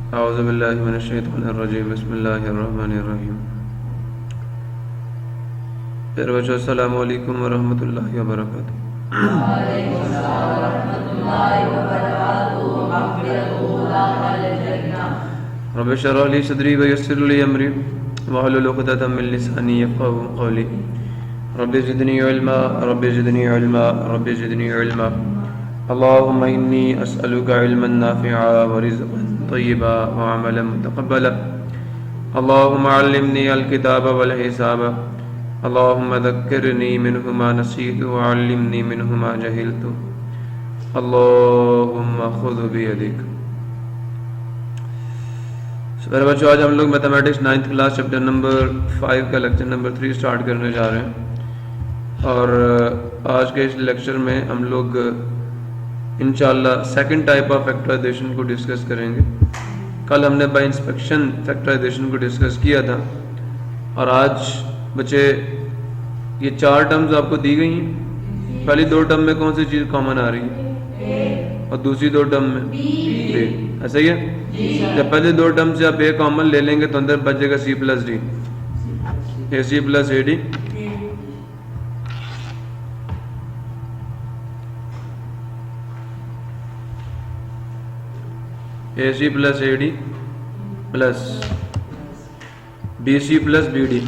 औज़ु बिल्लाहि मिनश शैतानिर रजीम बिस्मिल्लाहिर रहमानिर रहीम। फिर बच्चों अस्सलामु अलैकुम व रहमतुल्लाहि व बरकातुहू। रब्बि इश्रह ली सदरी व यस्सिर ली अमरी वहलुल उक़दतम मिन लिसानी यफ़क़हू क़ौली। Rabbi ज़िदनी इल्मा rabbi ज़िदनी इल्मा rabbi ज़िदनी इल्मा। अल्लाहुम्मा इन्नी अस्अलुका इल्मन नाफ़िअ व रिज़्क़न तय्यिबा व अमलन मुतक़ब्बला। अल्लाहुम्मा अल्लिमनी अल-किताब वल हिसाब। अल्लाहुम्मा ज़क्किरनी मिन्हु मा नसीतु व अल्लिमनी मिन्हु मा जहिलतु। अल्लाहुम्मा ख़ुज़ बियदिक। मेरे बच्चों, आज हम लोग mathematics 9th class chapter number 5 का लेक्चर नंबर 3 स्टार्ट करने जा रहे हैं। और आज के इस लेक्चर में हम लोग इंशाल्लाह सेकंड टाइप ऑफ फैक्टराइजेशन को डिस्कस करेंगे। कल हमने बाय इंस्पेक्शन फैक्टराइजेशन को डिस्कस किया था। और आज बच्चे ये 4 टर्म्स आपको दी गई हैं। पहली 2 टर्म में कौन सी चीज़ कॉमन आ रही है और दूसरी 2 टर्म में बी। ऐसा ही है। जब पहले 2 टर्म से आप ए कॉमन ले लेंगे तो अंदर बचेगा c plus d, a c plus a d. A c plus a d plus b c plus b d.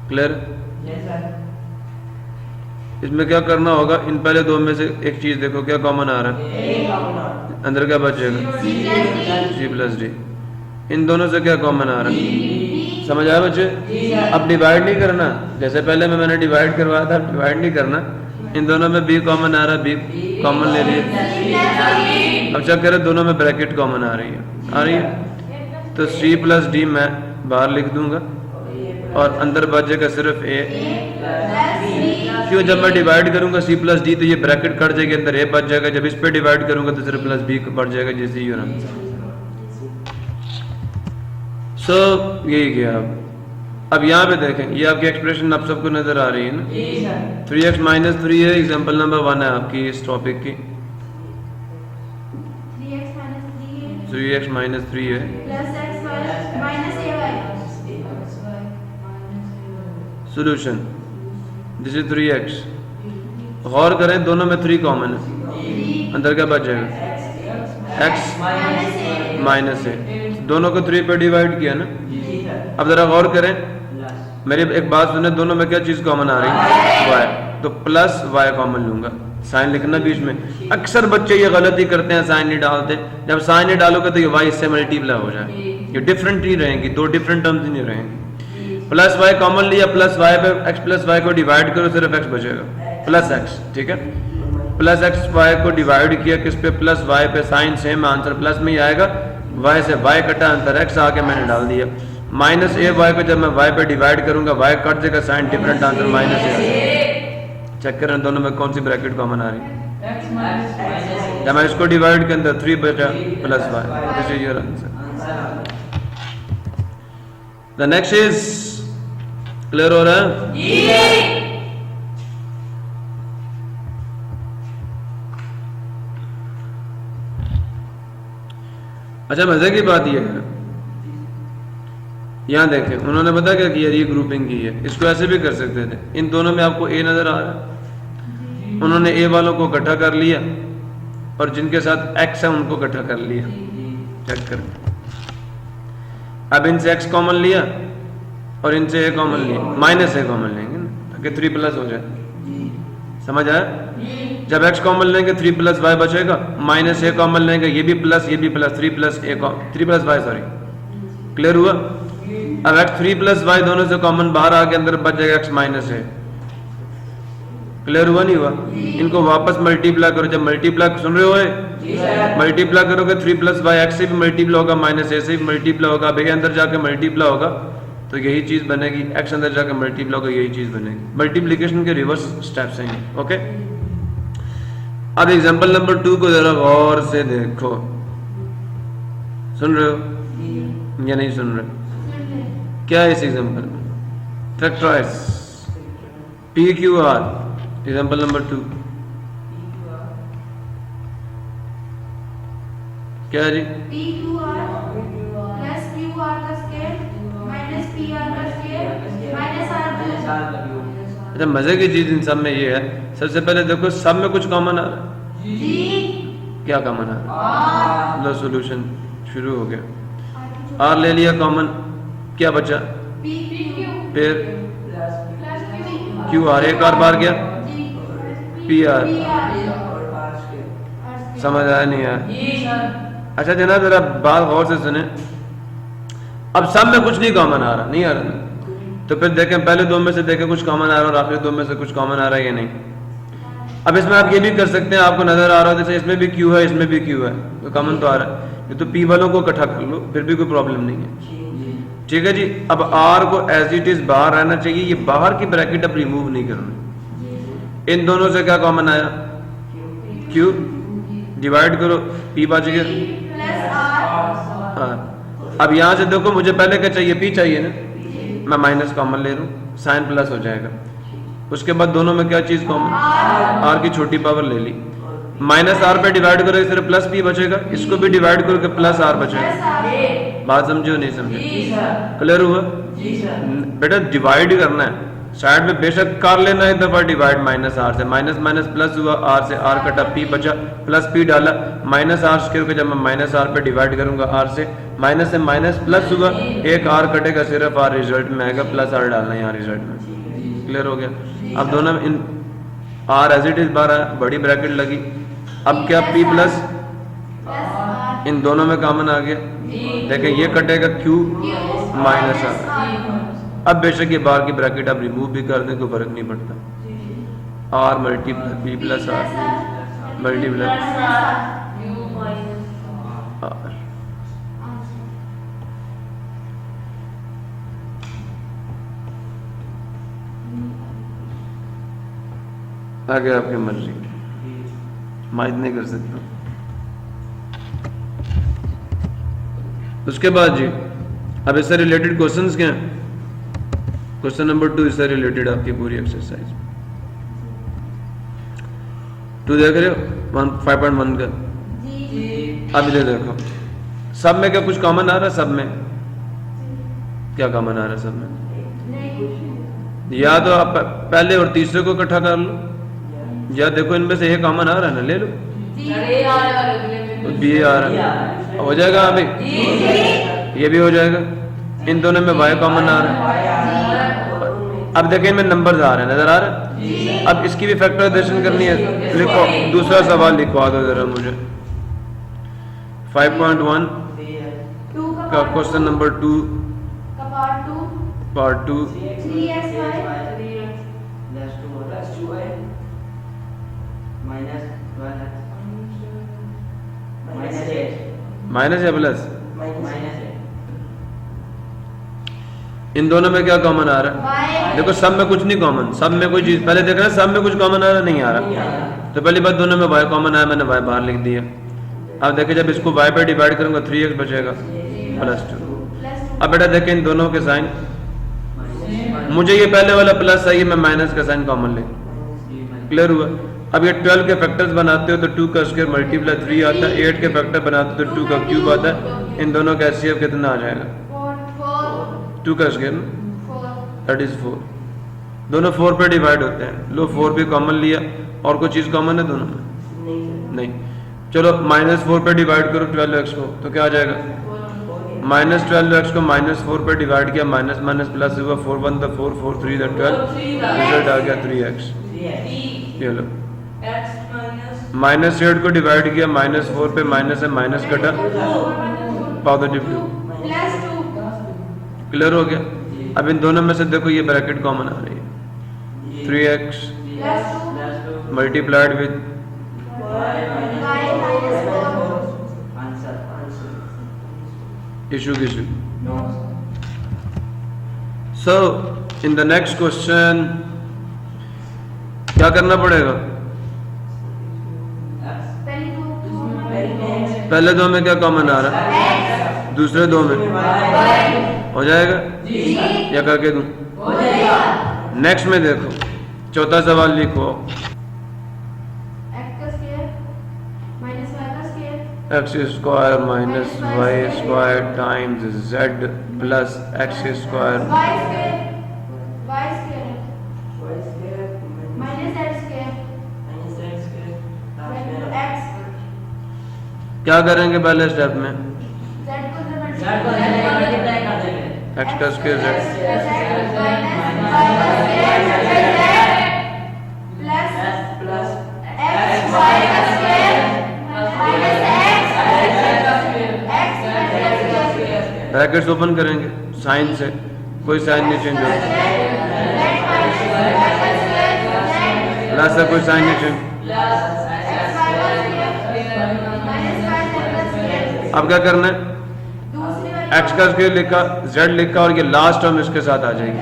Clear? इसमें क्या करना होगा, इन पहले 2 में से एक चीज देखो क्या कॉमन आ रहा है, अंदर क्या बचेगा सी प्लस डी। इन दोनों से क्या कॉमन आ रहा है, समझ आया बच्चे? अब डिवाइड नहीं करना, जैसे पहले में मैंने डिवाइड करवाया था, डिवाइड नहीं करना। इन दोनों में बी कॉमन आ रहा है, बी कॉमन ले लिए। अब चेक करें, दोनों में ब्रैकेट कॉमन आ रही है तो सी प्लस डी मैं बाहर लिख दूंगा और अंदर बचेगा सिर्फ ए। क्यों? जब मैं डिवाइड करूंगा सी प्लस डी तो ये ब्रैकेट कट जाएगी, अंदर ए बच जाएगा। जब इस पे डिवाइड करूंगा तो सिर्फ प्लस बी बढ़ जाएगा, जैसे ही हो सो यही गया। अब यहाँ पे देखें, ये आपकी एक्सप्रेशन आप सबको नजर आ रही है ना। 3x माइनस 3 है, एग्जाम्पल नंबर 1 है आपकी इस टॉपिक की। 3x माइनस 3 है सोल्यूशन। This is 3x। गौर करें, दोनों में 3 कॉमन है, अंदर क्या बच जाएगा x माइनस ए। दोनों को 3 पे डिवाइड किया ना। अब जरा गौर करें, मेरी एक बात सुने, दोनों में क्या चीज कॉमन आ रही है, y। तो प्लस y कॉमन लूंगा, साइन लिखना बीच में। अक्सर बच्चे ये गलती करते हैं, साइन नहीं डालते। जब साइन नहीं डालोगे तो ये y इससे मल्टीप्लाई हो जाए, ये डिफरेंट नहीं रहेंगी, 2 डिफरेंट टर्म्स नहीं रहेंगी। प्लस y कॉमन लिया, प्लस y पे x प्लस y को डिवाइड करो, सिर्फ x बचेगा प्लस x। ठीक है, प्लस x y को डिवाइड किया किस पे, प्लस y पे। साइन सेम, आंसर प्लस में ही आएगा। y से y कटा, अंतर x आके मैंने डाल दिया। माइनस ए वाई को जब मैं y पे डिवाइड करूंगा, y कट जाएगा, साइन डिफरेंट, आंसर माइनस ए। चेक करें दोनों में कौन सी ब्रैकेट कॉमन आ रही है। जब मैं इसको डिवाइड के अंदर 3 बचा plus y, this is your answer. The next is, clear हो रहा है? अच्छा, मजे की बात यह है, यहाँ देखें उन्होंने पता क्या किया, ये ग्रुपिंग की है। इसको ऐसे भी कर सकते थे। इन दोनों में आपको ए नजर आ रहा है, उन्होंने ए वालों को इकट्ठा कर लिया और जिनके साथ एक्स है उनको इकट्ठा कर लिया। चेक कर, अब इनसे एक्स कॉमन लिया और इनसे ए कॉमन लिया, माइनस ए कॉमन लेंगे ना, ताकि 3 प्लस हो जाए। समझ आया? जब x कॉमन लेंगे 3 प्लस y बचेगा, माइनस ए कॉमन लेंगे, ये भी प्लस ये भी plus, 3 plus y, sorry. Clear हुआ? अब x 3 प्लस y दोनों से कॉमन बाहर आके अंदर बच जाएगा x माइनस ए। क्लियर हुआ नहीं हुआ? इनको वापस मल्टीप्लाई करो। जब मल्टीप्लाई, सुन रहे हो, मल्टीप्लाई करोगे 3 प्लस वाई, एक्स से भी मल्टीप्लाई होगा, माइनस ए से भी मल्टीप्लाई होगा। अब अंदर जाके मल्टीप्लाई होगा तो यही चीज बनेगी, एक्स अंदर जाके मल्टीप्लाई होगा, यही चीज बनेगी। मल्टीप्लीकेशन के रिवर्स स्टेप्स हैं, ओके। अब एग्जांपल नंबर 2 को जरा गौर से देखो, सुन रहे हो या नहीं सुन रहे? क्या है इस एग्जांपल में? Factorise p q r, example number 2। क्या है जी? P q r plus q r का स्क्वायर माइनस पी आर का स्क्वायर माइनस आर अच्छा, मजे की चीज इन सब में ये है, सबसे पहले देखो सब में कुछ कॉमन आ रहा है। जी क्या कॉमन आ रहा है? लो सॉल्यूशन शुरू हो गया। आर ले लिया कॉमन, क्या बचा? पी क्यू फिर प्लस क्यू क्यू आर, एक आर बार गया, G P R. P R समझ आया नहीं आया? अच्छा जनाब जरा बात गौर से सुने। अब सब में कुछ नहीं कॉमन आ रहा, नहीं आ रहा, तो फिर देखें पहले दो में से देखें कुछ कॉमन आ रहा है और आखिरी दो में से कुछ कॉमन आ रहा है या नहीं। अब इसमें आप ये भी कर सकते हैं, आपको नजर आ रहा है जैसे इसमें भी क्यू है इसमें भी क्यू है, तो कॉमन तो आ रहा है, ये तो पी वालों को इकट्ठा कर लो, फिर भी कोई प्रॉब्लम नहीं है। ठीक है जी। अब आर को एज इट इज बाहर रहना चाहिए, ये बाहर की ब्रैकेट अब रिमूव नहीं करना। इन दोनों से क्या कॉमन आया? क्यू, डिवाइड करो, पी बच गया। प्लस आर हाँ, अब यहाँ से देखो मुझे पहले क्या चाहिए? पी चाहिए ना, मैं माइनस कॉमन ले रहा हूँ, साइन प्लस हो जाएगा। उसके बाद दोनों में क्या चीज कॉमन? आर की छोटी पावर ले ली, माइनस आर पे डिवाइड करो, सिर्फ प्लस पी बचेगा, इसको भी डिवाइड करो कि प्लस आर बचेगा। बात समझो नहीं समझे? क्लियर हुआ? बेटा डिवाइड करना है, साइड में बेशक कर लेना एक दफा डिवाइड माइनस आर से, माइनस माइनस प्लस हुआ, आर से आर कटा, पी बचा, प्लस पी डाला, माइनस आर स्क्वायर को जब मैं माइनस आर पे डिवाइड करूंगा आर से माइनस प्लस हुआ, एक आर कटेगा, सिर्फ आर रिजल्ट में आएगा, प्लस आर डालना है यहाँ रिजल्ट में। क्लियर हो गया? अब दोनों में इन आर एज इट इज बार आया, बड़ी ब्रैकेट लगी, अब क्या? पी प्लस इन दोनों में कॉमन आ गया, देखें ये कटेगा क्यू माइनस आर। अब बेशक ये बाहर की ब्रैकेट आप रिमूव भी कर दें, कोई फर्क नहीं पड़ता। R multiply p plus r multiply r. आगे आपकी मर्जी, माइज नहीं कर सकता। उसके बाद जी अब इससे रिलेटेड क्वेश्चंस क्या हैं? क्वेश्चन नंबर 2 इससे रिलेटेड आपकी पूरी एक्सरसाइज 2 देख रहे हो 5.1 का। अब इधर देखो, सब में क्या कुछ कॉमन आ रहा है? सब में क्या कॉमन आ रहा है? सब में या तो आप पहले और तीसरे को इकट्ठा कर लो, या देखो इनमें से एक कॉमन आ रहा है ना, ले लो। बी आ रहा है, हो जाएगा अभी, ये भी हो जाएगा। इन दोनों में वाई कॉमन आ रहा है। अब देखें इनमें नंबर्स आ रहे हैं, नजर आ रहे हैं? अब इसकी भी फैक्टराइजेशन करनी है, लिखो दूसरा सवाल लिखवा दो जरा मुझे। 5.1 का क्वेश्चन नंबर 2 पार्ट 2 माइनस या प्लस? इन दोनों में क्या कॉमन आ रहा है? देखो सब में कुछ नहीं कॉमन, सब में कोई चीज पहले देख रहे हैं, सब में कुछ कॉमन आ रहा नहीं आ रहा, तो पहली बात दोनों में y कॉमन आया, मैंने y बाहर लिख दिया। अब देखिए जब इसको y पे डिवाइड करूंगा 3x बचेगा +2। अब बेटा देखें इन दोनों के साइन, मुझे ये पहले वाला प्लस चाहिए, मैं माइनस का साइन कॉमन ले। क्लियर हुआ? अब ये 12 के फैक्टर्स बनाते हो तो 2 का स्क्वायर मल्टीप्लाई 3 आता है, 8 के फैक्टर बनाते हो तो 2 का क्यूब आता है। इन दोनों का एचसीएफ कितना आ जाएगा? 2 का स्क्वायर, दैट इज 4। दोनों 4 पे डिवाइड होते हैं, लो 4 भी कॉमन लिया, और कोई चीज कॉमन है दोनों में? नहीं। चलो -4 पे डिवाइड करो 12x को, तो क्या आ जाएगा? -12x को -4 पे डिवाइड किया, माइनस माइनस प्लस हुआ, 4 1 द 4 4 3 द 12, रिजल्ट आ गया 3x। ये लो -8 को डिवाइड किया, -4 पे माइनस है, माइनस कटा, पॉजिटिव 2। क्लियर हो गया? अब इन दोनों में से देखो ये ब्रैकेट कॉमन आ रही है, 3x multiplied with issue issue. So in the next question क्या करना पड़ेगा? पहले दो में क्या कॉमन आ रहा है? दूसरे दो में हो जाएगा या करके दूं? नेक्स्ट में देखो, चौथा सवाल लिखो। X square minus y square times z plus x square y square minus z square into x क्या करेंगे पहले स्टेप में? z को मल्टीप्लाई कर देंगे। एक्स का स्क्वायर जेड ब्रैकेट्स ओपन करेंगे साइन से, कोई साइन नहीं चेंज होगा, प्लस से कोई साइन नहीं चेंज। अब क्या करना है? एक्स का स्क्वायर लिखा, जेड लिखा और ये लास्ट टर्म इसके साथ आ जाएगी।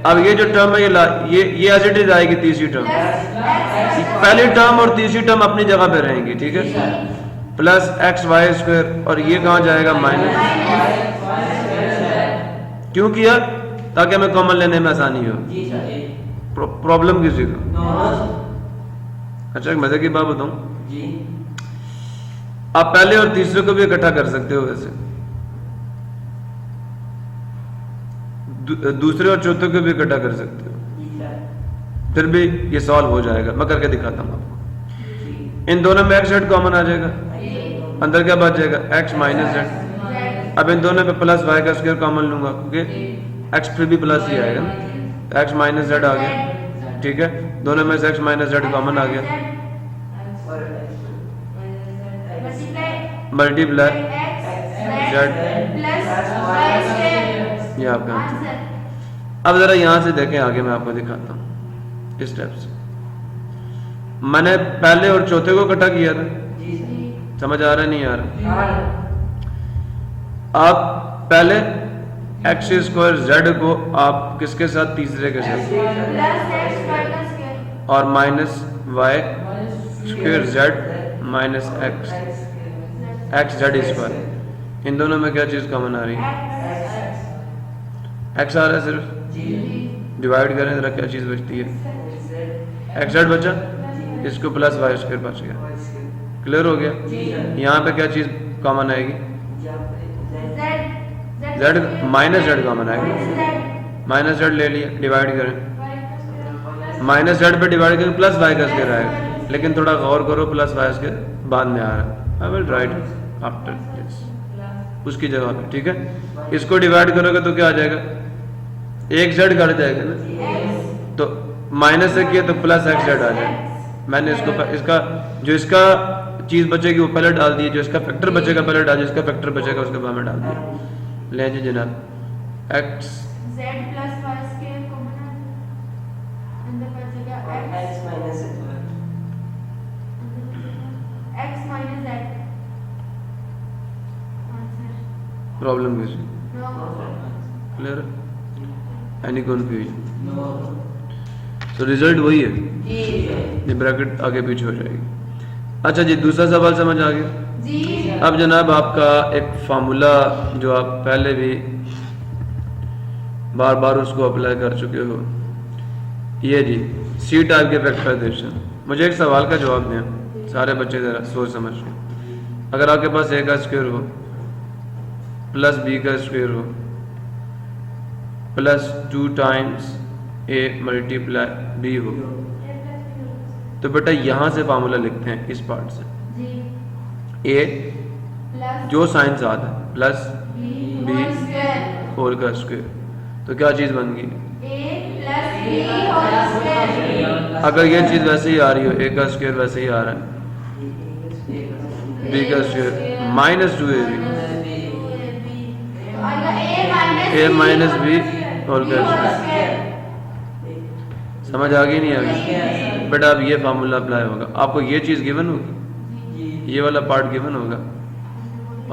अब ये जो टर्म है ये एज इट इज आएगी तीसरी टर्म। पहली टर्म और तीसरी टर्म अपनी जगह पे रहेंगी, ठीक है। प्लस एक्स वाई स्क्वायर और ये कहाँ जाएगा? माइनस। क्यों किया? ताकि हमें कॉमन लेने में आसानी हो। प्रॉब्लम किसी को? अच्छा एक मजे की बात बताऊं, आप पहले और तीसरे को भी इकट्ठा कर सकते हो वैसे, दूसरे और चौथे को भी इकट्ठा कर सकते हो, फिर भी ये सॉल्व हो जाएगा। मैं करके दिखाता हूँ आपको। इन दोनों में एक्स जेड कॉमन आ जाएगा, अंदर क्या बच जाएगा? X minus Z. अब इन दोनों में प्लस वाई का स्क्वायर कॉमन लूंगा क्योंकि एक्स फिर भी प्लस ही आएगा ना। एक्स माइनस जेड आ गया, ठीक है। दोनों में से एक्स माइनस जेड कॉमन आ गया, मल्टीप्लाई जेड, ये आपका आंसर। अब जरा यहां से देखें, आगे मैं आपको दिखाता हूं इस स्टेप से। मैंने पहले और चौथे को इकट्ठा किया था, समझ आ रहा है नहीं आ रहा? आप पहले एक्स स्क्वायर जेड को आप किसके साथ? तीसरे के साथ, और minus y square z minus x z square. इन दोनों में क्या चीज कॉमन आ रही है? एक्स आ रहा है, सिर्फ डिवाइड करें जरा क्या चीज बचती है? एक्स जेड बचा, इसको प्लस वाई स्क्वायर बच गया। क्लियर हो गया? यहाँ पे क्या चीज कॉमन आएगी? जेड, माइनस जेड कॉमन आएगी। माइनस जेड ले लिया, डिवाइड करें, माइनस जेड पे डिवाइड करें, प्लस वाई का स्क्वायर आएगा। लेकिन थोड़ा गौर करो, प्लस वाई स्क्वायर बाद में आ रहा है। I will write after this, उसकी जगह पे, ठीक है। इसको डिवाइड करोगे तो क्या आ जाएगा? एक जेड घट जाएगा ना, तो माइनस से किया तो प्लस एक्स जेड आ जाएगा। मैंने इसका जो इसका चीज बचेगी वो पहले डाल दी, जो इसका फैक्टर बचेगा पहले डाल, जिसका फैक्टर बचेगा उसके बाद में डाल दिया। ले जी जनाब, x z plus y square को बना अंदर बचेगा एक्स माइनस जेड। प्रॉब्लम किसी? क्लियर? Any confusion? तो रिजल्ट वही है, ये ब्रैकेट आगे पीछे हो जाएगी। अच्छा जी, दूसरा सवाल समझ आ गया जी। अब जनाब आपका एक फार्मूला जो आप पहले भी बार बार उसको अप्लाई कर चुके हो, ये जी सी टाइप के फैक्टराइजेशन। मुझे एक सवाल का जवाब दें सारे बच्चे, जरा सोच समझ के। अगर आपके पास ए का स्क्वायर हो प्लस बी का स्क्वायर हो plus 2 times A multiply B हो, तो बेटा यहां से फार्मूला लिखते हैं इस पार्ट से। ए जो साइन साथ है प्लस बी होल का स्क्वायर, तो क्या चीज बन गई? अगर ये चीज वैसे ही आ रही हो, ए का स्क्वायर वैसे ही आ रहा है, बी का स्क्वायर माइनस 2ab, ए माइनस बी होल का स्क्वायर। समझ आ गई नहीं आ गई? बेटा अब ये फार्मूला अप्लाई होगा, आपको ये चीज गिवन होगी, ये वाला पार्ट गिवन होगा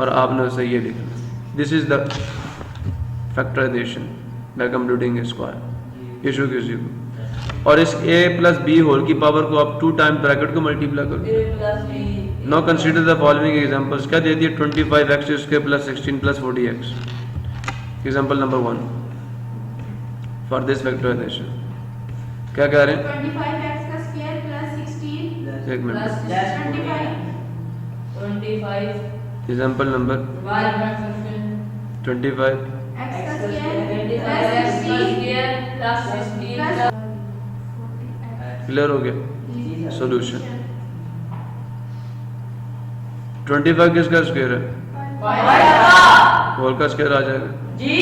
और आपने उसे ये लिखना। This is the factorisation by computing square. Issue किसी को, और इस a प्लस बी होल की पावर को आप 2 टाइम ब्रैकेट को मल्टीप्लाई करो। Now consider the following examples. क्या दे दिए? 25x square plus 16 plus 40x। Example number 1 for this factorisation क्या कह रहे हैं? 25x का स्क्वायर प्लस 16 एक minute Plus 25 25 example number y 25 x का square 25 plus x 60 square plus 16 plus clear हो गया सॉल्यूशन 25 किसका स्क्वायर है होल का स्क्वायर आ जाएगा जी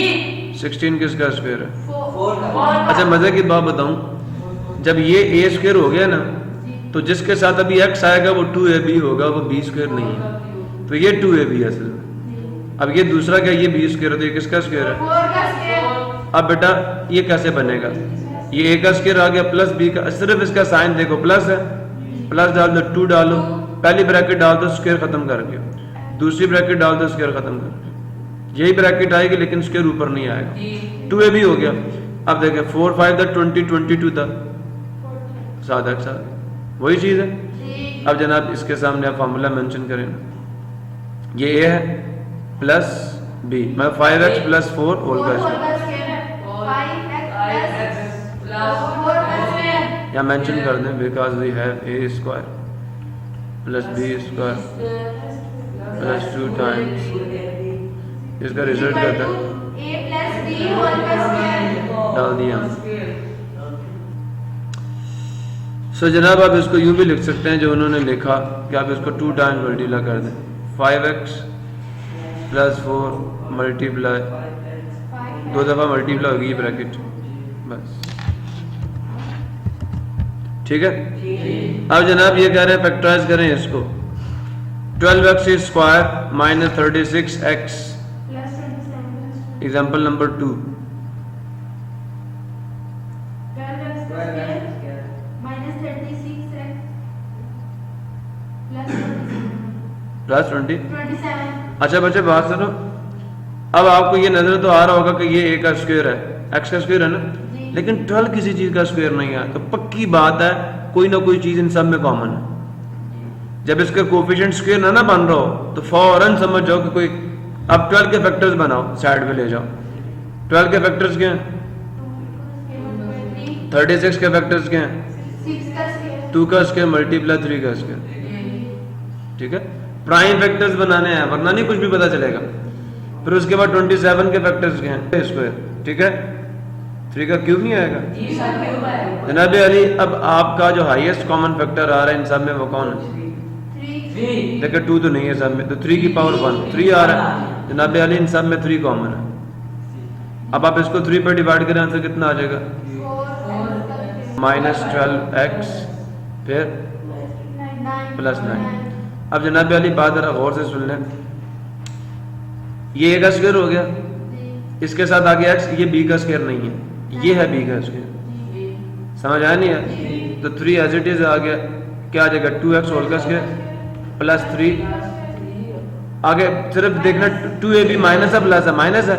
16 किसका स्क्वायर है 4 अच्छा मजे की बात बताऊं जब ये a स्क्वायर हो गया ना तो जिसके साथ अभी x आएगा वो 2ab होगा वो b स्क्वायर नहीं है तो ये 2ab है असल में अब ये दूसरा क्या ये b स्क्वायर है तो ये किसका स्क्वायर है 4 का स्क्वायर अब बेटा ये कैसे बनेगा ये a का स्क्वायर आ गया प्लस b का सिर्फ इसका साइन देखो प्लस है प्लस डाल दो 2 डालो पहली ब्रैकेट डाल दो स्क्वायर खत्म करके दूसरी ब्रैकेट डाल दो स्क्वायर खत्म करके यही ब्रैकेट आएगी लेकिन स्क्वायर ऊपर नहीं आएगा 2ab हो गया अब देखें 4 5 था 20 22 था 7 x आ गया वही चीज है अब जनाब इसके सामने आप फार्मूला मेंशन करें ना ये a है प्लस b मैं 5x प्लस 4 होल का स्क्वायर 5x प्लस 4 का स्क्वायर यहाँ मेंशन कर दें because we have a square plus b square plus 2 times इसका रिजल्ट क्या था a प्लस b होल का स्क्वायर डाल दिया सो जनाब आप इसको यूं भी लिख सकते हैं जो उन्होंने लिखा कि आप इसको 2 टाइम्स मल्टीप्लाई कर दें 5x प्लस 4 मल्टीप्लाई 2 दफ़ा मल्टीप्लाई होगी ये ब्रैकेट बस ठीक है अब जनाब ये कह रहे हैं फैक्टराइज करें इसको 12x square minus 36x plus 27 example number 2 12x square minus 36x plus plus 20 27 अच्छा बच्चे बात सुनो अब आपको ये नजर तो आ रहा होगा कि ये a का स्क्वायर है x का स्क्वायर है ना जी। लेकिन 12 किसी चीज का स्क्वायर नहीं है तो पक्की बात है कोई ना कोई चीज इन सब में कॉमन है जब इसका कोफिशिएंट स्क्वायर ना बन रहा हो तो फौरन समझ जाओ कि कोई अब 12 के फैक्टर्स बनाओ साइड में ले जाओ 12 के फैक्टर्स क्या हैं 36 के फैक्टर्स क्या हैं 6 का स्क्वायर 2 का स्क्वायर मल्टीप्लाई 3 का स्क्वायर ठीक है प्राइम फैक्टर्स बनाने हैं वरना नहीं कुछ भी पता चलेगा फिर उसके बाद 27 के फैक्टर्स क्या हैं स्क्वायर ठीक है 3 का क्यूब नहीं आएगा जी सर क्यों है जनाब अली अब आपका जो हाईएस्ट कॉमन फैक्टर आ रहा है इन सब में वो कौन है 3 देखिए 2 तो नहीं है सब में तो 3 की पावर 1 3 आ रहा है जनाब अली इन सब में 3 कॉमन है अब आप इसको 3 पर डिवाइड करें आंसर कितना आ जाएगा 4 माइनस 12x फिर 9 प्लस 9 अब जनाब अली बात जरा गौर से सुन लें ये a का स्क्वायर हो गया इसके साथ आगे x ये b का स्क्वायर नहीं है ये है b का स्क्वायर समझ आया नहीं है तो 3 एज इट इज आ गया क्या आ जाएगा 2x होल का स्क्वायर प्लस 3 आगे सिर्फ देखना 2ab माइनस है प्लस है माइनस है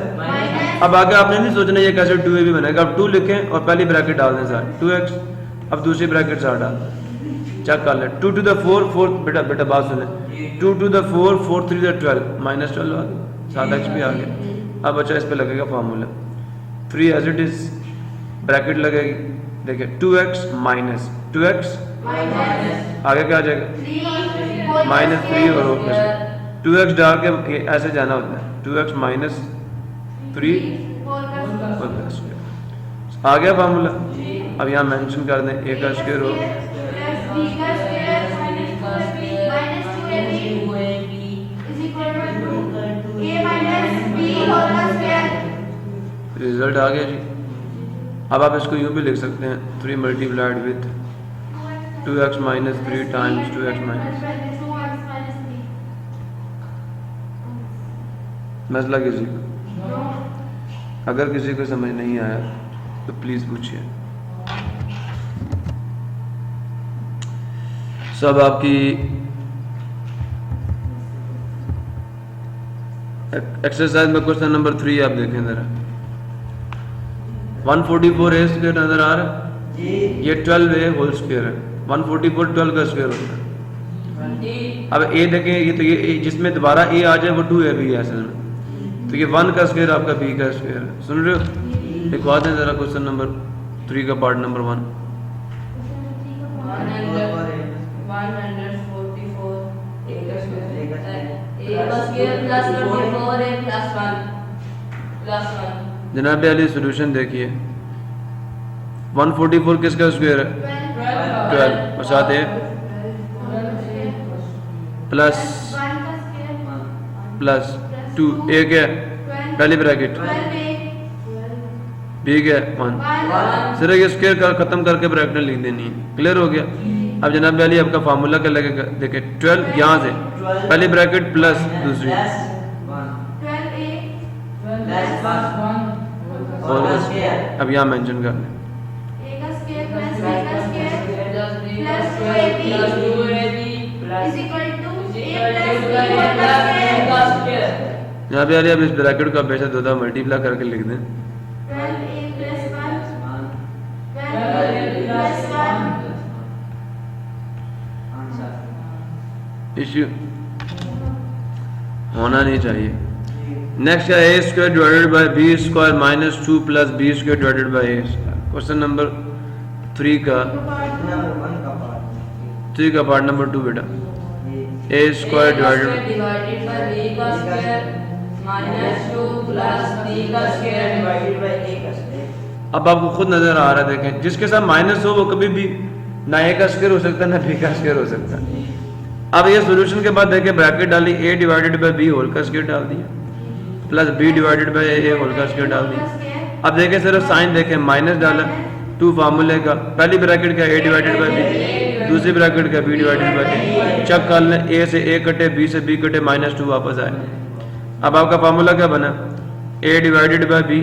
अब आगे आपने नहीं सोचना ये कैसे 2ab बनेगा अब 2 लिखें और पहली ब्रैकेट डाल दें साथ 2x अब दूसरी ब्रैकेट साथ डाल चेक कर लें 2 to the 4 4 बेटा बात सुने 2 to the 4 4 3 to the 12 minus 12 आ गया 7x भी आ गया अब अच्छा इस पे लगेगा formula 3 as it is bracket लगेगी देखिए 2x माइनस 2x आगे क्या आ जाएगा माइनस 3 और 2x डाल के ये ऐसे जाना होता है 2x माइनस 3 आ गया फार्मूला अब यहाँ मेंशन कर दें a का स्क्वायर हो रिजल्ट आ गया जी अब आप इसको यूं भी लिख सकते हैं 3 multiplied with 2x minus 3 times 2x minus मसला किसी को अगर किसी को समझ नहीं आया तो प्लीज पूछिए सब आपकी एक्सरसाइज में क्वेश्चन नंबर 3 आप देखें जरा 144 ए स्क्वायर नजर आ रहा है ये 12 ए होल स्क्वायर है 144 12 का स्क्वायर होता है अब ए देखें ये तो ये जिसमें दोबारा ए आ जाए वो 2 ए भी है असल में तो ये 1 का स्क्वायर आपका बी का स्क्वायर है सुन रहे हो लिखवा दें जरा क्वेश्चन नंबर 3 का part number 1 100 square plus 24 a plus 1 plus 1 जनाब अली सोल्यूशन देखिए 144 किसका स्क्वायर है 12 और साथ है प्लस 1 का स्क्वायर प्लस 2 ए क्या है? पहली ब्रैकेट 12 बी क्या है? 1 1 सिर्फ ये स्क्वायर कर खत्म करके ब्रैकेट लिख देनी है। क्लियर हो गया। अब जनाब अली आपका फार्मूला क्या लगेगा देखिए 12 यहाँ से पहली ब्रैकेट प्लस दूसरी प्लस 1 प्लस 1 और और स्क्वायर अब यहाँ मेंशन कर लें a का स्क्वायर प्लस b का square plus b Plus plus 2ab 2ab is equal to is a equal plus to b a का plus b स्क्वायर का square यहाँ पे अब इस ब्रैकेट को हमेशा दो दो मल्टीप्लाई करके लिख दें 12a plus 1 12a 12a plus 1 answer issue होना नहीं चाहिए। नेक्स्ट है a square divided by b square minus 2 plus b square divided by a square. Question number 3 का नंबर 1 का पार्ट 3 का पार्ट नंबर 2 बेटा a square divided divided by b का square minus 2 plus b का square divided by a का square. अब आपको खुद नजर आ रहा है देखें जिसके साथ माइनस हो वो कभी भी ना ए का स्क्वायर हो सकता है ना बी का स्क्वायर हो सकता है। अब ये सॉल्यूशन के बाद देखें ब्रैकेट डाली a divided by b whole का स्क्वायर डाल दिया plus b divided by a whole का स्क्वायर डाल दिया। अब देखें सिर्फ साइन देखें माइनस डाला 2 फार्मूले का पहली ब्रैकेट का ए डिवाइडेड बाय बी दूसरी ब्रैकेट का b divided by a check कर लें ए से ए कटे बी से बी कटे माइनस 2 वापस आए। अब आपका फार्मूला क्या बना a divided by b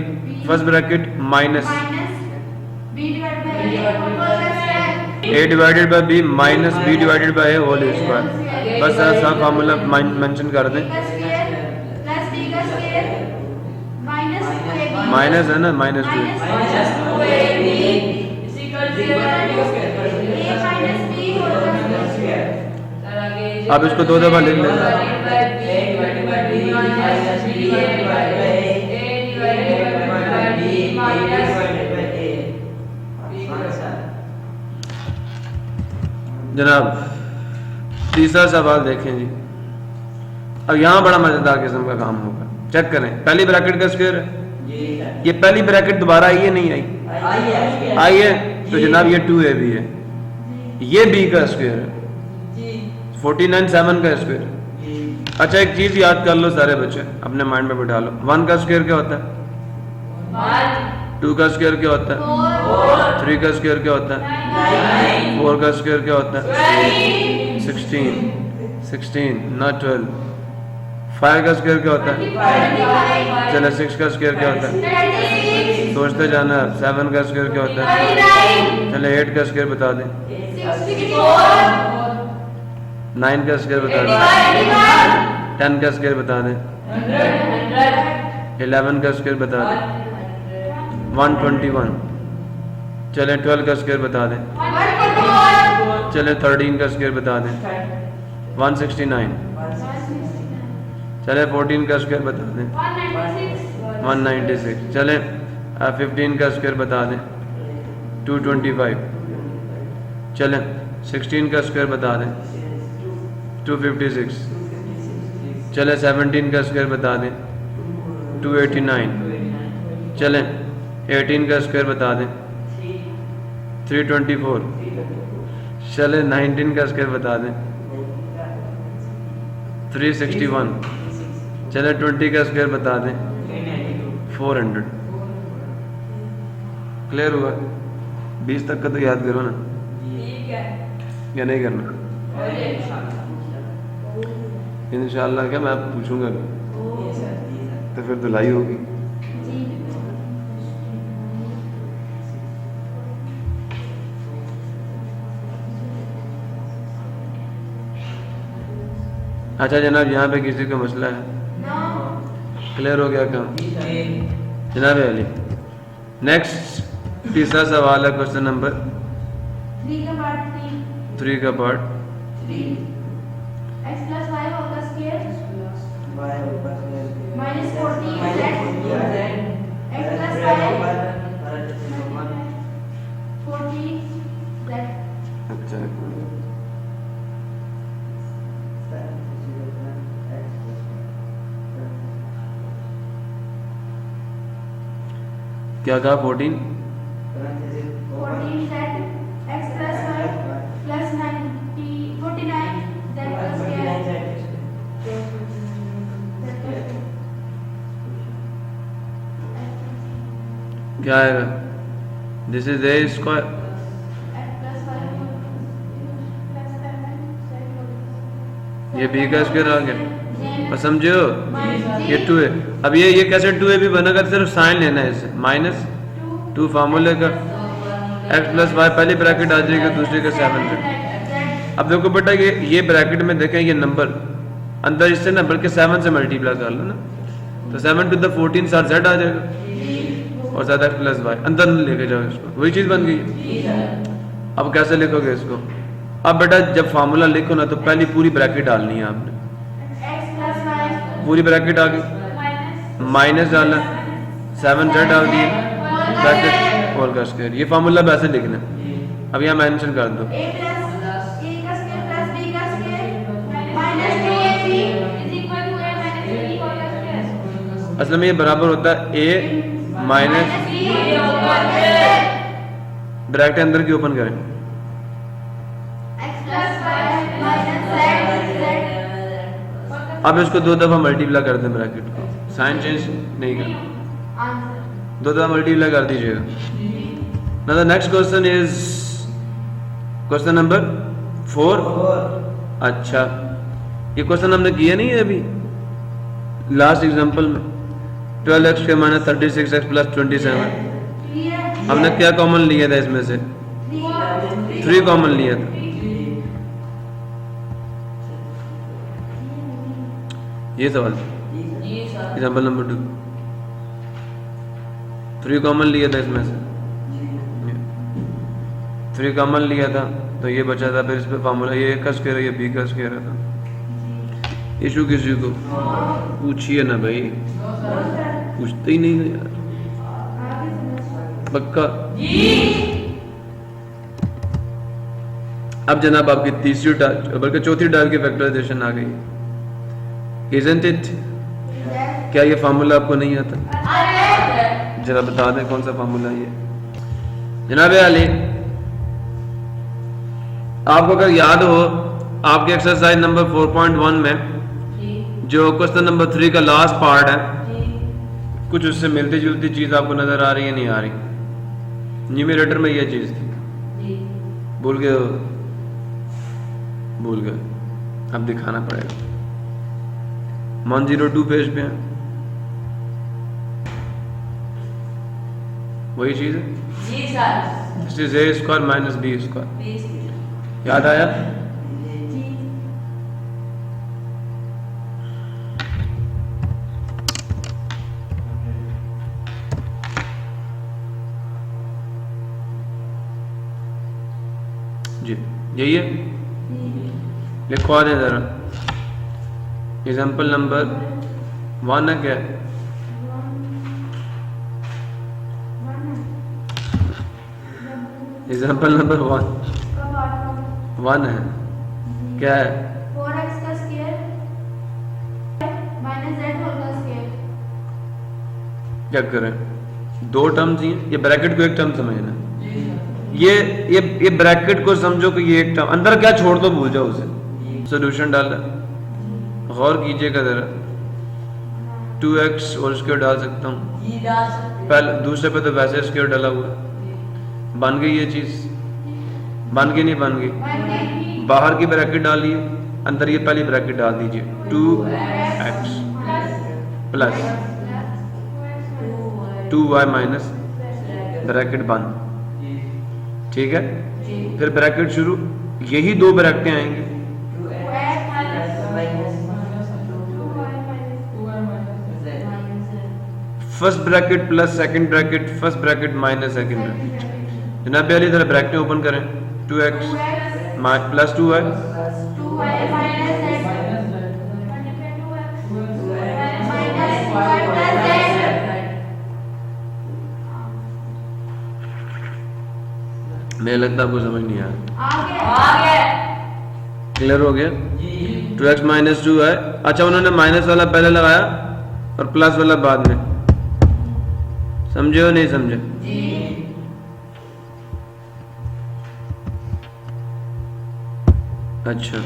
first bracket minus b divided by a whole square a divided by b minus b divided by a whole square. बस ऐसा फार्मूला मेंशन कर दें का स्क्वायर प्लस b का स्क्वायर माइनस 2ab माइनस है ना minus 2 minus 2ab is equal to a minus b whole का square sir आगे अब इसको दो दफा लिख लें divided by b divided by b minus b divided by a divided by b minus divided by a answer जनाब तीसरा सवाल देखें जी। अब यहाँ बड़ा मजेदार किस्म का काम होगा चेक करें पहली ब्रैकेट का स्क्वायर है जी सर ये पहली ब्रैकेट दोबारा आई है नहीं आई आइए आई है तो जनाब ये 2a भी है ये b का स्क्वायर है जी 49 7 का स्क्वायर। जी अच्छा एक चीज याद कर लो सारे बच्चे अपने माइंड में बिठा लो 1 का स्क्वायर क्या होता है 1 2 का स्क्वायर क्या होता है 3 का स्क्वायर क्या होता है 4 का स्क्वायर क्या होता है 16 नॉट 12 5 का स्क्वायर क्या होता है चलो 6 का स्क्वायर क्या होता है सोचते जाना 7 का स्क्वायर क्या होता है चलो 8 का स्क्वायर बता दें 9 का स्क्वायर बता दें 10 का स्क्वायर बता दें 11 का स्क्वायर बता दें 121 चलें 12 का स्क्वायर बता दें चलें 13 का स्क्वायर बता दें 169 चलें 14 का स्क्वायर बता दें 196 चलें 15 का स्क्वायर बता दें 225 चलें 16 का स्क्वायर बता दें 256 चलें 17 का स्क्वायर बता दें 289 चलें 18 का स्क्वायर बता दें 324 चलें 19 का स्क्वायर बता दें 361 चलें 20 का स्क्वायर बता दें 400। क्लियर हुआ 20 तक का तो याद करो ना ठीक है या नहीं करना इंशाल्लाह क्या मैं पूछूंगा तो फिर धुलाई होगी। अच्छा जनाब यहाँ पे किसी को मसला है क्लियर हो गया काम जनाब अली। नेक्स्ट तीसरा सवाल है क्वेश्चन नंबर 3 का part 3 x plus y whole का square y ऊपर से minus 14 z x plus y 14 z अच्छा एक मिनट। क्या कहा 14 14 z x plus y plus 90 49 z plus square क्या आएगा? This is a square, x plus y plus 7 ये बी का स्क्वायर आ गया। और समझो ये 2a, अब ये कैसे 2a भी बनेगा? सिर्फ साइन लेना है इसे, माइनस 2 फार्मूले का x प्लस वाई पहली ब्रैकेट आ जाएगी, दूसरी का 7 से। अब देखो बेटा ये ब्रैकेट में देखें ये नंबर अंदर इससे ना बल्कि 7 से मल्टीप्लाई कर लो ना, तो 7 to the 14 साथ z आ जाएगा और साथ x प्लस वाई अंदर लेके जाओ इसको, वही चीज़ बन गई। अब कैसे लिखोगे इसको? अब बेटा जब फार्मूला लिखो ना तो पहली पूरी ब्रैकेट डालनी है आपने, पूरी ब्रैकेट आ गई, माइनस डाला 7z डाल दिए ब्रैकेट और का स्क्वायर, ये फार्मूला वैसे लिखना है। अब यहाँ मेंशन कर दो a plus a का स्क्वायर प्लस b का square minus 2ab is equal to a माइनस b होल का स्क्वायर। असल में ये बराबर होता है a माइनस ब्रैकेट अंदर की ओपन करें, x plus y minus z अब इसको 2 दफा मल्टीप्लाई कर दें ब्रैकेट को, साइन चेंज नहीं करना, आंसर 2 दफा मल्टीप्लाई कर दीजिएगा। Now the next question is question number 4। अच्छा ये क्वेश्चन हमने किया नहीं है अभी लास्ट एग्जांपल में, 12x के माइनस 36x प्लस 27, हमने क्या कॉमन लिया था इसमें से? 3 कॉमन लिया था। ये सवाल एग्जांपल नंबर 2, 3 कॉमन लिया था इसमें से, 3 कॉमन लिया था तो ये बचा था, फिर इस पे फार्मूला ये a का स्क्वायर है, ये b का स्क्वायर था। इशू किसी को पूछिए ना भाई, पूछते ही नहीं है यार, पक्का। अब जनाब आपकी तीसरी बल्कि चौथी डाल की फैक्टराइजेशन आ गई, Isn't it? क्या ये फार्मूला आपको नहीं आता? जरा बता दें कौन सा फार्मूला ये। जनाब अली आपको अगर याद हो आपके एक्सरसाइज नंबर 4.1 में जो क्वेश्चन नंबर 3 का लास्ट पार्ट है, कुछ उससे मिलती जुलती चीज आपको नजर आ रही है? नहीं आ रही? न्यूमरेटर में ये चीज थी, भूल गए हो? भूल गए, अब दिखाना पड़ेगा। 102 पेज पे है, वही चीज है। जी sir. This is a square minus b square, याद आया? जी यही है, लिखवा दें जरा। एग्जाम्पल नंबर 1 है क्या? एग्जाम्पल नंबर 1 है क्या है? 4x का स्क्वायर माइनस z होल का स्क्वायर। क्या करें? 2 टर्म्स ही, ये ब्रैकेट को एक टर्म समझना, ये ब्रैकेट को समझो कि ये एक टर्म, अंदर क्या छोड़ दो भूल जाओ उसे। सॉल्यूशन डाला, गौर कीजिएगा जरा। 2x और स्क्वायर डाल सकता हूँ, पहले दूसरे पे तो वैसे स्क्वायर डाला हुआ है। बन गई ये चीज? बन गई नहीं बन गई? बाहर की ब्रैकेट डालिए, अंदर ये पहली ब्रैकेट डाल दीजिए, 2x plus 2y minus bracket बंद, ठीक है? फिर ब्रैकेट शुरू, यही 2 ब्रैकेटें आएंगी, first bracket plus second bracket, first bracket minus second bracket. जनाब पहले इधर ब्रैकेट ओपन करें, 2x प्लस 2y मुझे लगता है आपको समझ नहीं आया। क्लियर हो गया? 2x minus 2y। अच्छा उन्होंने माइनस वाला पहले लगाया और प्लस वाला बाद में, समझे हो नहीं समझे? जी अच्छा,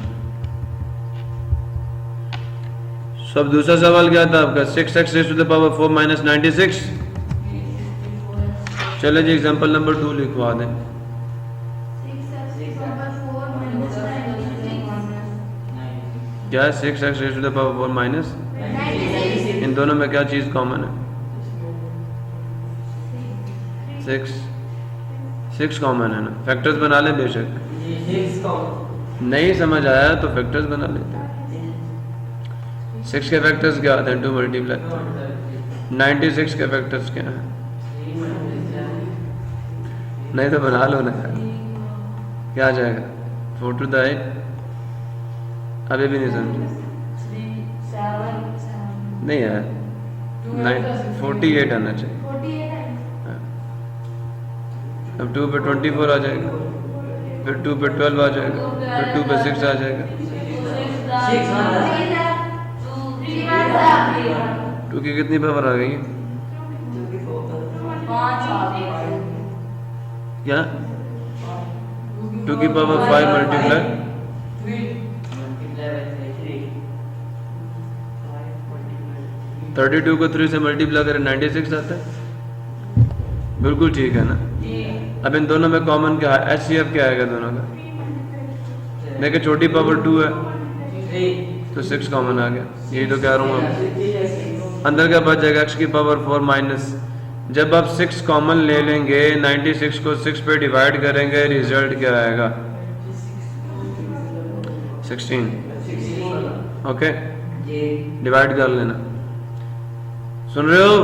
सब दूसरा सवाल क्या था आपका? 6x raise to the power 4 minus 96। चले जी एग्जांपल नंबर 2 लिखवा दें। 6x power 4 minus 96 क्या है? 6x raise to the power 4 minus, 96 इन दोनों में क्या चीज़ कॉमन है? 6 कॉमन है ना, फैक्टर्स बना लें बेशक। नहीं समझ आया तो फैक्टर्स बना लेते हैं। 6 के फैक्टर्स क्या आते हैं? 2 मल्टीप्लाई। 96 के फैक्टर्स क्या हैं? नहीं तो बना लो ना यार, क्या आ जाएगा? 4 to the 8। अभी भी नहीं समझे? नहीं यार, 48 आना चाहिए। 48 है। अब 2 पे 24 आ जाएगा, फिर 2 पे 12 आ जाएगा, फिर 2 पे 6 आ जाएगा। 2 की कितनी पावर आ गई है? क्या? 2 की पावर 5 मल्टीप्लाई 32 को 3 से मल्टीप्लाई करें 96 आता है। बिल्कुल ठीक है ना? अब इन दोनों में कॉमन क्या है? HCF क्या आएगा दोनों का? देखिए छोटी पावर 2 है तो 6 कॉमन आ गया, यही तो कह रहा हूँ। अब अंदर क्या बच जाएगा? x की पावर 4 माइनस, जब आप 6 कॉमन ले लेंगे 96 को 6 पे डिवाइड करेंगे, रिजल्ट क्या आएगा? 16। ओके, डिवाइड कर लेना। सुन रहे हो?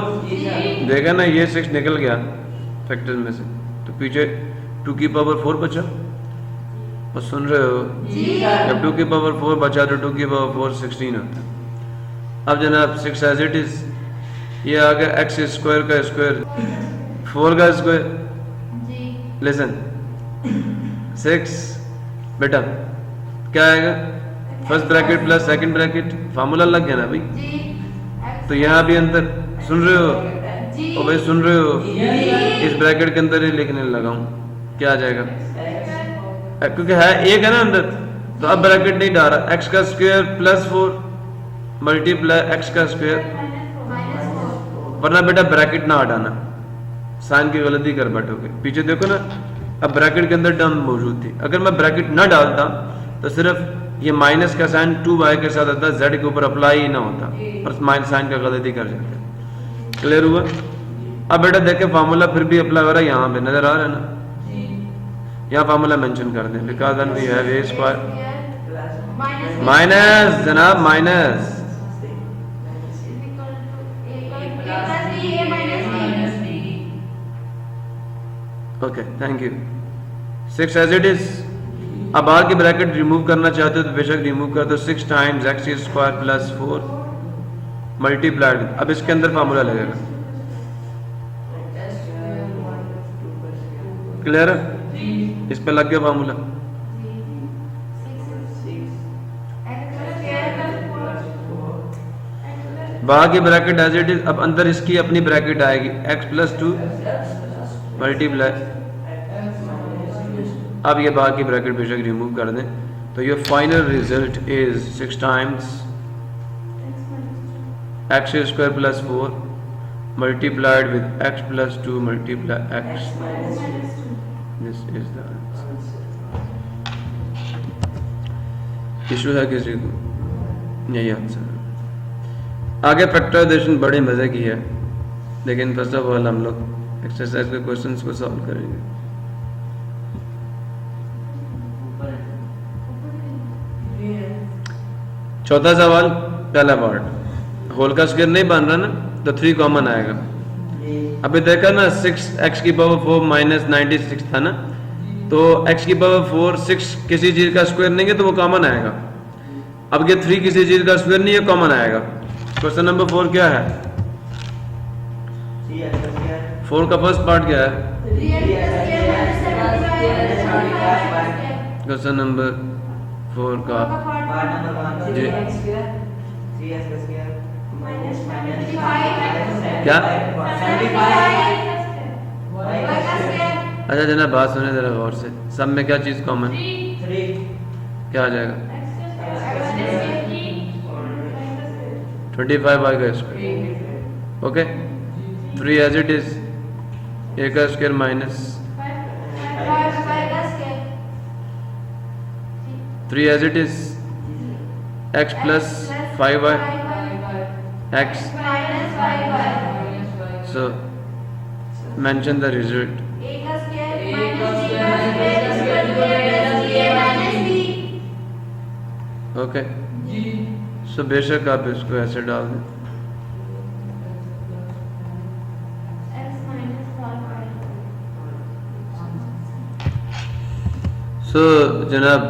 देखा ना, ये 6 निकल गया फैक्टर में से, तो पीछे 2 की पावर 4 बचा। और सुन रहे हो? जब 2 की पावर 4 बचा तो 2 की पावर 4 16 होता है। अब जनाब 6 एज इट इज, ये आ गया एक्स स्क्वायर का स्क्वायर 4 का स्क्वायर। जी लिसन 6 बेटा क्या आएगा? First bracket plus second bracket, formula लग गया ना भाई। जी तो यहाँ भी अंदर सुन रहे हो? जी ओ भाई सुन रहे हो? इस ब्रैकेट के अंदर ही लिखने लगा हूँ, क्या आ जाएगा? क्योंकि है एक है ना अंदर, तो अब ब्रैकेट नहीं डाल रहा। एक्स का स्क्वायर प्लस 4 मल्टीप्लाई एक्स का स्क्वायर, वरना बेटा ब्रैकेट ना हटाना, साइन की गलती कर बैठोगे। पीछे देखो ना, अब ब्रैकेट के अंदर टर्म मौजूद थी, अगर मैं ब्रैकेट ना डालता तो सिर्फ ये माइनस का साइन 2y के साथ आता, z के ऊपर अप्लाई ही ना होता और माइनस साइन का गलती कर जाते। क्लियर हुआ? अब बेटा देखे फार्मूला फिर भी अप्लाई हो रहा है, यहाँ पे नजर आ रहा है ना? यहाँ फार्मूला मेंशन कर दें, because then we have a square minus जनाब minus okay thank you. 6 as it is. अब बाहर की ब्रैकेट रिमूव करना चाहते हो तो बेशक रिमूव कर दो। 6 times x square plus 4 multiplied, अब इसके अंदर फार्मूला लगेगा। क्लियर है? इस पे लग गया फार्मूला। बाहर की ब्रैकेट एज इट इज, अब अंदर इसकी अपनी ब्रैकेट आएगी x प्लस 2 मल्टीप्लाई, अब ये बाहर की ब्रैकेट बेशक रिमूव कर दें, तो ये final result is 6 times x square plus 4 multiplied with x plus 2 multiply x। This is the issue है किसी को? यही आंसर। आगे फैक्टराइजेशन बड़े मज़े की है, लेकिन फर्स्ट ऑफ ऑल हम लोग एक्सरसाइज के क्वेश्चंस को सॉल्व करेंगे। चौथा सवाल पहला पार्ट, होल का स्क्वायर नहीं बन रहा ना, तो 3 कॉमन आएगा। अभी देखा ना 6x की पावर 4 माइनस 96 था ना, तो x की पावर 4 6 किसी चीज का स्क्वायर नहीं है तो वो कॉमन आएगा। अब ये 3 किसी चीज का स्क्वायर नहीं है, कॉमन आएगा। क्वेश्चन नंबर 4 क्या है? 4 का फर्स्ट पार्ट क्या है? क्वेश्चन नंबर 4 का जी क्या? Y का स्क्वायर अच्छा जनाब बात सुने जरा गौर से, सब में क्या चीज़ कॉमन, 3 क्या आ जाएगा? x स्क्वायर 25y का square. Okay 3 as it is, a का स्क्वायर माइनस y का square 3 as it is, x plus 5y x, minus 5y so mention the result। a का स्क्वायर माइनस b का square equal to a plus b minus b। Okay so बेशक आप इसको ऐसे डाल दें। x minus 4y सो जनाब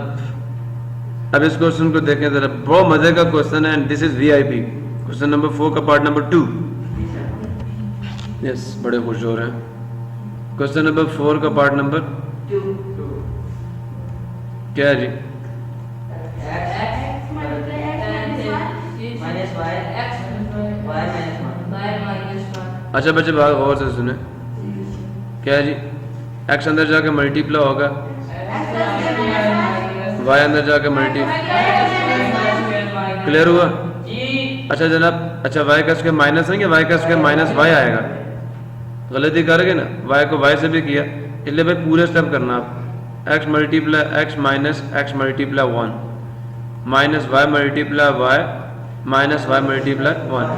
अब इस क्वेश्चन को देखें जरा, बहुत मजे का क्वेश्चन है and this is VIP. Question number 4 का पार्ट नंबर 2। यस बड़े खुश हो रहे हैं। क्वेश्चन नंबर 4 का पार्ट नंबर 2 क्या है जी? x multiply x minus 1 y minus 1 अच्छा बच्चे बात गौर से सुने, क्या है जी? x अंदर जाके मल्टीप्लाई होगा, y अंदर जाके क्लियर हुआ? अच्छा जनाब, अच्छा y का स्क्वायर माइनस है, y का स्क्वायर माइनस y आएगा, गलती कर गए ना, y को y से भी किया, इसलिए भाई पूरे स्टेप करना आप, x multiply x minus x multiply 1 minus y multiply y minus y multiply 1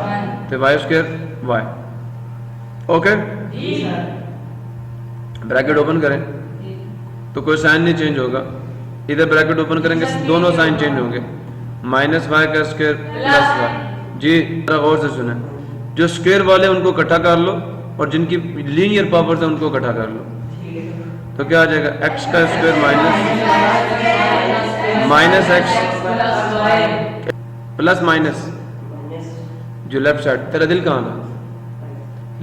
तो y square y। Okay bracket open करें तो कोई साइन नहीं चेंज होगा, इधर ब्रैकेट ओपन करेंगे दोनों साइन चेंज होंगे, माइनस वाई का स्क्वायर प्लस वाई। जी गौर से सुने, जो स्क्वायर वाले उनको इकट्ठा कर लो और जिनकी लीनियर पावर्स है उनको इकट्ठा कर लो, तो क्या आ जाएगा? x का square minus x plus minus जो लेफ्ट साइड, तेरा दिल कहाँ है?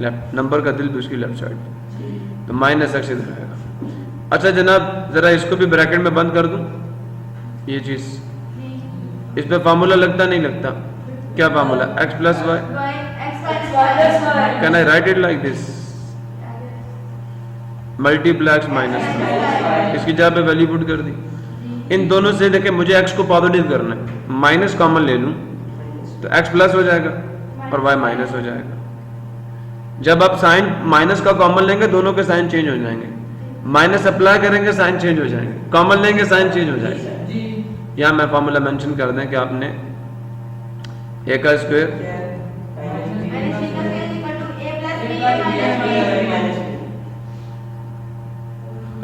लेफ्ट, नंबर का दिल भी उसकी लेफ्ट साइड, तो माइनस x इधर आएगा। अच्छा जनाब जरा इसको भी ब्रैकेट में बंद कर दूं, ये चीज इस पे फार्मूला लगता नहीं लगता? क्या formula? x plus y, can I write it like this? Multiply x minus, इसकी जगह पे वैल्यू पुट कर दी। इन दोनों से देखे मुझे x को पॉजिटिव करना है, माइनस कॉमन ले लूं तो x प्लस हो जाएगा और y माइनस हो जाएगा। जब आप साइन माइनस का कॉमन लेंगे दोनों के साइन चेंज हो जाएंगे, माइनस अप्लाई करेंगे साइन चेंज हो जाएंगे, कॉमन लेंगे साइन चेंज हो जाएगा। यहाँ मैं फॉर्मूला मेंशन कर दें कि आपने a का स्क्वायर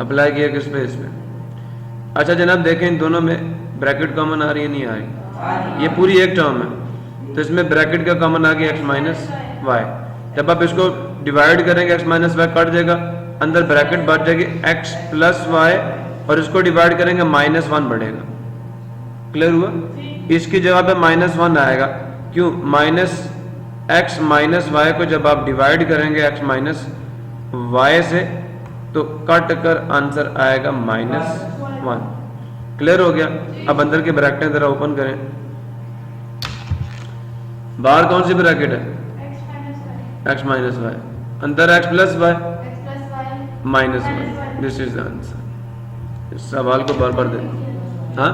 अप्लाई किया किस पे? इसमें। अच्छा जनाब देखें इन दोनों में ब्रैकेट कॉमन आ रही है नहीं आ रही? ये पूरी एक टर्म है तो इसमें ब्रैकेट का कॉमन आ गया x माइनस वाई। जब आप इसको डिवाइड करेंगे x माइनस वाई कट जाएगा, अंदर ब्रैकेट बढ़ जाएगी x प्लस वाई और इसको डिवाइड करेंगे माइनस 1 बढ़ेगा। क्लियर हुआ? इसकी जगह पे माइनस 1 आएगा, क्यों? माइनस x माइनस वाई को जब आप डिवाइड करेंगे x माइनस वाई से तो कट कर आंसर आएगा माइनस 1। क्लियर हो गया? अब अंदर के ब्रैकेट जरा ओपन करें, बाहर कौन सी ब्रैकेट है? x माइनस वाई, अंदर x plus y minus 1। This is the answer. इस सवाल को बार बार दे, हाँ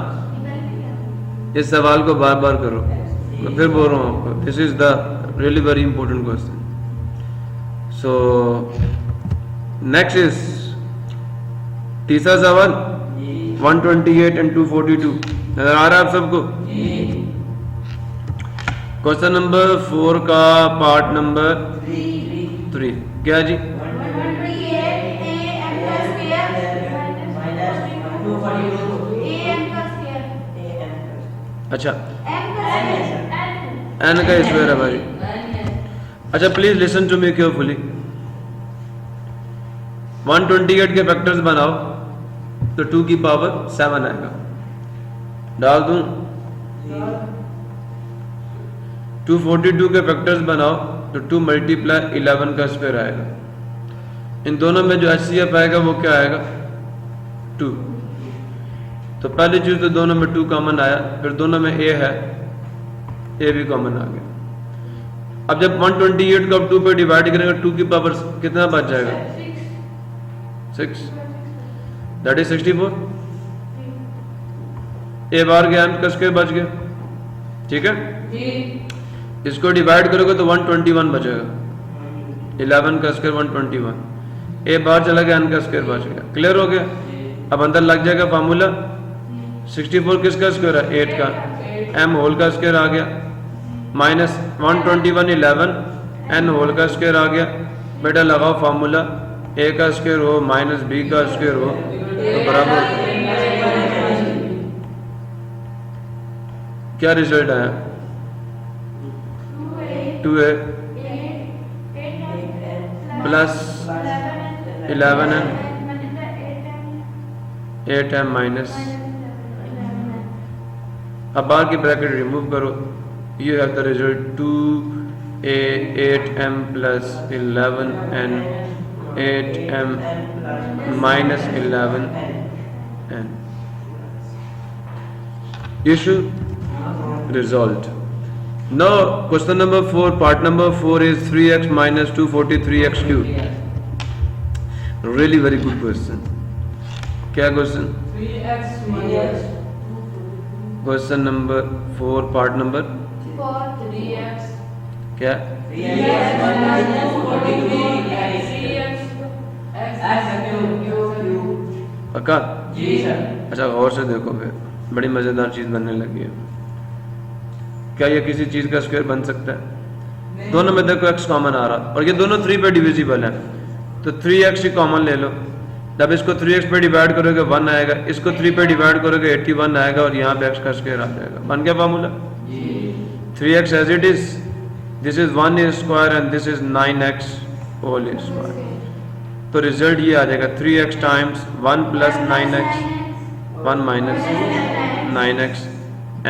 इस सवाल को बार बार करो, मैं फिर बोल रहा हूँ आपको, this is the really very important question. So next is तीसरा सवाल 128 एंड 242 नजर आ रहा है आप सबको? क्वेश्चन नंबर 4 का पार्ट नंबर 3 क्या जी? अच्छा n का स्क्वायर है भाई। अच्छा please listen to me carefully. 128 के फैक्टर्स बनाओ तो 2 की पावर 7 आएगा, डाल दूं? 242 के फैक्टर्स बनाओ तो 2 मल्टीप्लाई 11 का स्क्वायर आएगा। इन दोनों में जो HCF आएगा वो क्या आएगा? 2। तो पहली चीज तो दोनों में 2 कॉमन आया, फिर दोनों में a है, a भी कॉमन आ गया। अब जब 128 को 2 पे डिवाइड करेंगे 2 की पावर कितना बच जाएगा? 6 दैट इज 64। ए बार का m का स्क्वायर बच गया, ठीक है। जी इसको डिवाइड करोगे तो 121 बचेगा, 11 का स्क्वायर 121, ए बार चला गया n का स्क्वायर बच गया। क्लियर हो गया। अब अंदर लग जाएगा फार्मूला, 64 किसका स्क्वायर है 8 का, m होल का स्क्वायर आ गया, माइनस 121 11 n होल का स्क्वायर आ गया। बेटा लगाओ फार्मूला, a का स्क्वायर हो माइनस b का स्क्वायर हो तो बराबर, क्या रिजल्ट आया 2a plus 11n 8m minus, अब बाहर की ब्रैकेट रिमूव करो, you have the result 2a 8m plus 11n 8m minus 11n. Issue resolved. Now question number 4, part number 4 is 3x minus 243x cubed. Really very good question. क्या question? 3x minus Question number 4, part number 3x क्या? 3x minus 243x x cube। पक्का? जी sir. अच्छा गौर से देखो, फिर बड़ी मजेदार चीज बनने लगी है। क्या ये किसी चीज का स्क्वायर बन सकता है? दोनों में देखो x कॉमन आ रहा और ये दोनों 3 पे डिविजिबल है, तो 3x ही कॉमन ले लो। जब इसको 3x पे डिवाइड करोगे 1 आएगा, इसको 3 पे डिवाइड करोगे 81 आएगा और यहाँ पे x का स्क्वायर आ जाएगा। बन गया formula. 3x as it is, this is 1 square and this is 9x whole square, तो रिजल्ट ये आ जाएगा 3x times 1 plus 9x 1 minus 9x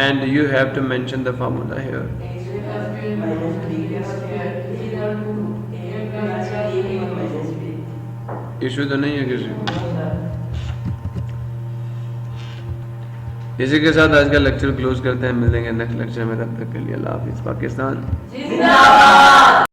and you have to mention the formula here. Issue तो नहीं है किसी को। इसी के साथ आज का लेक्चर क्लोज करते हैं, मिलेंगे नेक्स्ट लेक्चर में, तब तक के लिए अल्लाह हाफिज़। पाकिस्तान जिंदाबाद।